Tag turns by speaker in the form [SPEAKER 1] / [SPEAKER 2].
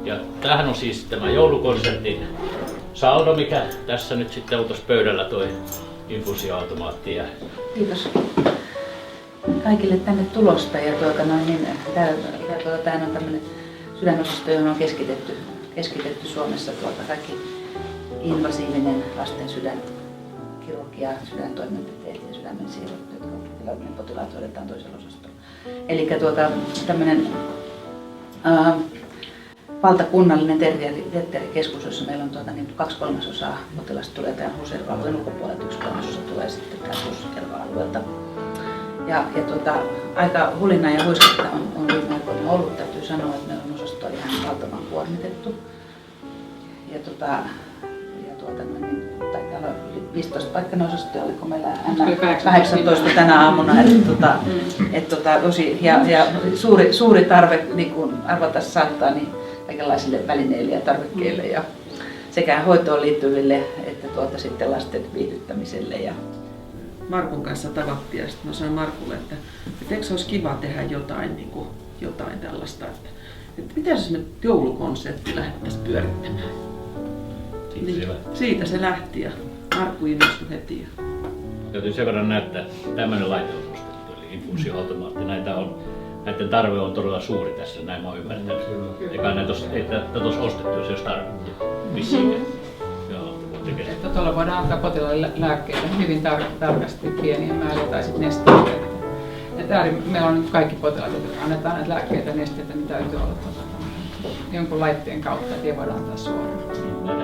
[SPEAKER 1] Ja tämähän on siis tämä joulukonsertin saldo, mikä tässä nyt sitten on tuossa pöydällä toi infuusioautomaatti.
[SPEAKER 2] Kiitos kaikille tänne tulosta. Ja tämä on tämmöinen sydänosasto, johon on keskitetty Suomessa kaikki invasiivinen lasten sydänkirurgia, sydäntoimenpiteet ja sydämen siirrot, jotka potilaat hoidetaan toisella osastolla. Eli tämmöinen valtakunnallinen terveyskeskus, jossa meillä on 2/3 potilasta tulee tämän HUS-alueen ulkopuolelta, 1/3 tulee sitten tämän HUS-alueelta. Ja aika hulinaa ja huisketta on viime aikoina ollut, täytyy sanoa, että meillä on osasto ihan valtavan kuormitettu. Ja taitaa olla 15 paikkainen osasto, oliko meillä 18 tänä aamuna. Ja suuri tarve, niin kuin arvata saattaa, niin kaikenlaisille välineille ja tarvikkeille ja sekä hoitoon liittyville että sitten lasten viihdyttämiselle. Ja
[SPEAKER 3] Markun kanssa tavattiin ja sitten mä sanoin Markulle, että eikö se olisi kiva tehdä jotain tällaista, että mitä jos me joulukonsertti lähdettäisiin pyörittämään. Siitä se lähti ja Markku innostui heti.
[SPEAKER 1] Täytyy sen verran näyttää, tämmöinen laite on ostettu, eli infuusioautomaatti. Näiden tarve on todella suuri tässä, näin mä oon ymmärtänyt. Eikä näitä olisi ostettu, jos ei olisi tarvittu. Vissiin.
[SPEAKER 4] Tuolla voidaan antaa potilaille lääkkeitä hyvin tarkasti pieniä määriä tai sitten nesteitä. Meillä on nyt kaikki potilaat, jotka annetaan näitä lääkkeitä ja nesteitä, niin täytyy olla jonkun laitteen kautta, että ei voida antaa suoraan.